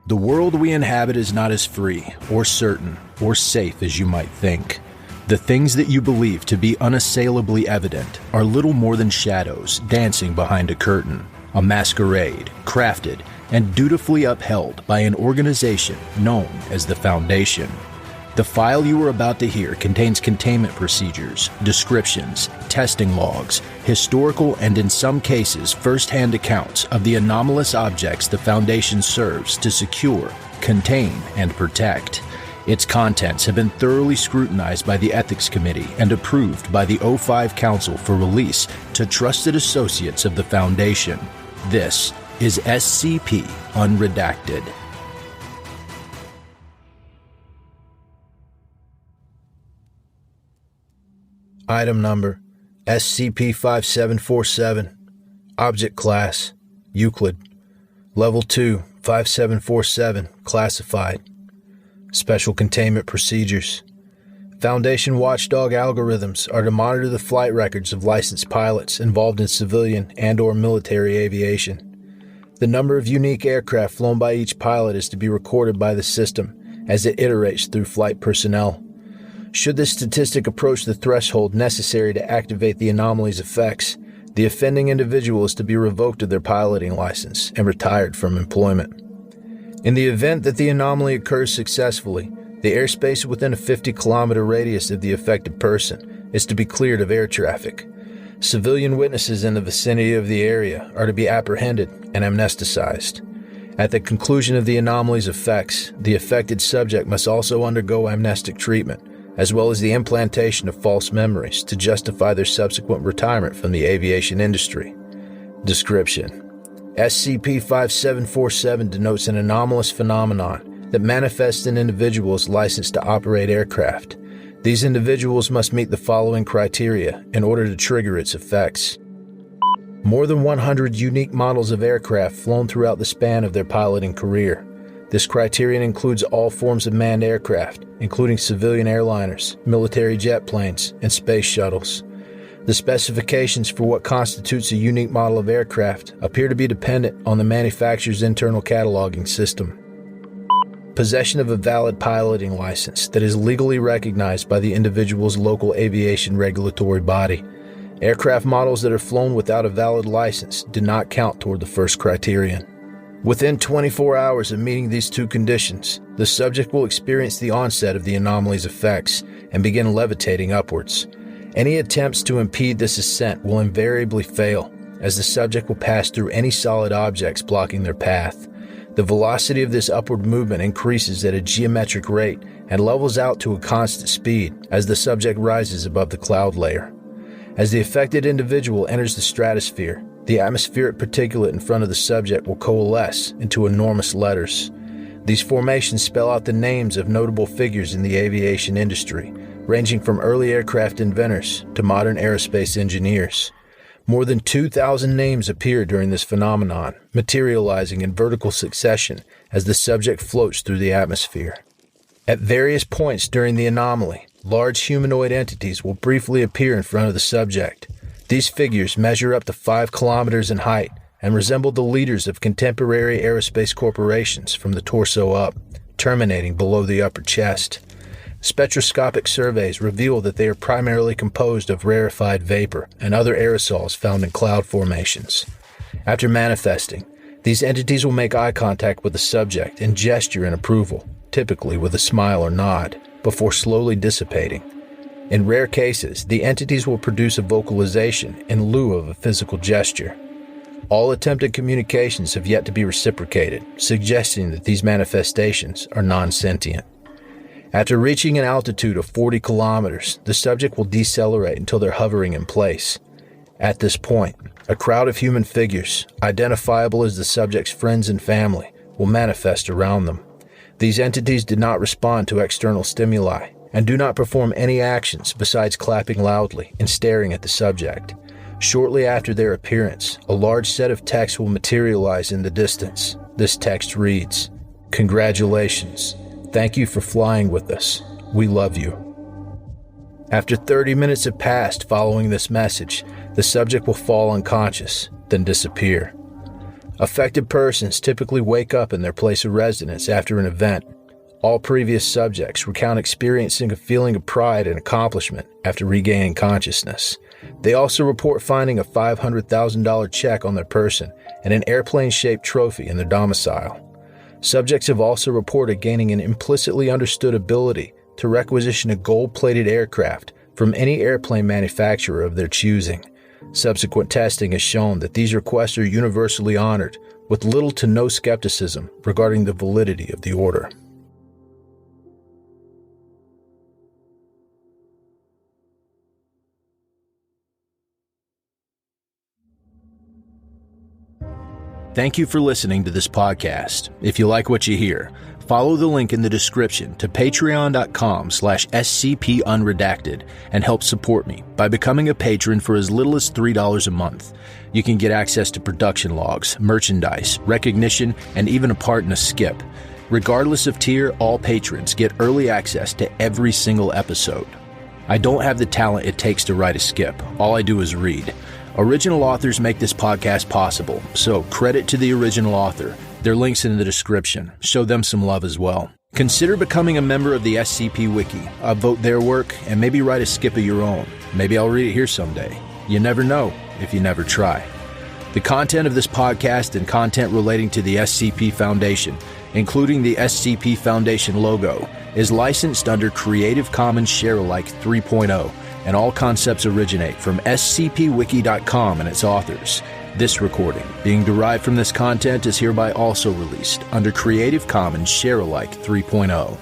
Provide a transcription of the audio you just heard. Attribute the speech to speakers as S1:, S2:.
S1: The world we inhabit is not as free, or certain, or safe as you might think. The things that you believe to be unassailably evident are little more than shadows dancing behind a curtain, a masquerade crafted and dutifully upheld by an organization known as the Foundation. The file you are about to hear contains containment procedures, descriptions, testing logs, historical and in some cases first-hand accounts of the anomalous objects the Foundation serves to secure, contain, and protect. Its contents have been thoroughly scrutinized by the Ethics Committee and approved by the O5 Council for release to trusted associates of the Foundation. This is SCP Unredacted. Item number SCP-5747. Object Class Euclid. Level 2 5747 Classified. Special Containment Procedures. Foundation watchdog algorithms are to monitor the flight records of licensed pilots involved in civilian and/or military aviation. The number of unique aircraft flown by each pilot is to be recorded by the system as it iterates through flight personnel. Should this statistic approach the threshold necessary to activate the anomaly's effects, the offending individual is to be revoked of their piloting license and retired from employment. In the event that the anomaly occurs successfully, the airspace within a 50-kilometer radius of the affected person is to be cleared of air traffic. Civilian witnesses in the vicinity of the area are to be apprehended and amnesticized. At the conclusion of the anomaly's effects, the affected subject must also undergo amnestic treatment, as well as the implantation of false memories to justify their subsequent retirement from the aviation industry. Description: SCP-5747 denotes an anomalous phenomenon that manifests in individuals licensed to operate aircraft. These individuals must meet the following criteria in order to trigger its effects. More than 100 unique models of aircraft flown throughout the span of their piloting career. This criterion includes all forms of manned aircraft, including civilian airliners, military jet planes, and space shuttles. The specifications for what constitutes a unique model of aircraft appear to be dependent on the manufacturer's internal cataloging system. Possession of a valid piloting license that is legally recognized by the individual's local aviation regulatory body. Aircraft models that are flown without a valid license do not count toward the first criterion. Within 24 hours of meeting these two conditions, the subject will experience the onset of the anomaly's effects and begin levitating upwards. Any attempts to impede this ascent will invariably fail, as the subject will pass through any solid objects blocking their path. The velocity of this upward movement increases at a geometric rate and levels out to a constant speed as the subject rises above the cloud layer. As the affected individual enters the stratosphere, the atmospheric particulate in front of the subject will coalesce into enormous letters. These formations spell out the names of notable figures in the aviation industry, ranging from early aircraft inventors to modern aerospace engineers. More than 2,000 names appear during this phenomenon, materializing in vertical succession as the subject floats through the atmosphere. At various points during the anomaly, large humanoid entities will briefly appear in front of the subject. These figures measure up to 5 kilometers in height and resemble the leaders of contemporary aerospace corporations from the torso up, terminating below the upper chest. Spectroscopic surveys reveal that they are primarily composed of rarefied vapor and other aerosols found in cloud formations. After manifesting, these entities will make eye contact with the subject and gesture in approval, typically with a smile or nod, before slowly dissipating. In rare cases, the entities will produce a vocalization in lieu of a physical gesture. All attempted communications have yet to be reciprocated, suggesting that these manifestations are non-sentient. After reaching an altitude of 40 kilometers, the subject will decelerate until they're hovering in place. At this point, a crowd of human figures, identifiable as the subject's friends and family, will manifest around them. These entities do not respond to external stimuli and do not perform any actions besides clapping loudly and staring at the subject. Shortly after their appearance, a large set of text will materialize in the distance. This text reads, "Congratulations. Thank you for flying with us. We love you." After 30 minutes have passed following this message, the subject will fall unconscious, then disappear. Affected persons typically wake up in their place of residence after an event. All previous subjects recount experiencing a feeling of pride and accomplishment after regaining consciousness. They also report finding a $500,000 check on their person and an airplane-shaped trophy in their domicile. Subjects have also reported gaining an implicitly understood ability to requisition a gold-plated aircraft from any airplane manufacturer of their choosing. Subsequent testing has shown that these requests are universally honored, with little to no skepticism regarding the validity of the order. Thank you for listening to this podcast. If you like what you hear, follow the link in the description to patreon.com/scpunredacted and help support me by becoming a patron for as little as $3 a month. You can get access to production logs, merchandise, recognition, and even a part in a skip. Regardless of tier, all patrons get early access to every single episode. I don't have the talent it takes to write a skip. All I do is read. Original authors make this podcast possible, so credit to the original author. Their link's in the description. Show them some love as well. Consider becoming a member of the SCP Wiki. Upvote their work and maybe write a skip of your own. Maybe I'll read it here someday. You never know if you never try. The content of this podcast and content relating to the SCP Foundation, including the SCP Foundation logo, is licensed under Creative Commons Sharealike 3.0, and all concepts originate from scpwiki.com and its authors. This recording, being derived from this content, is hereby also released under Creative Commons Sharealike 3.0.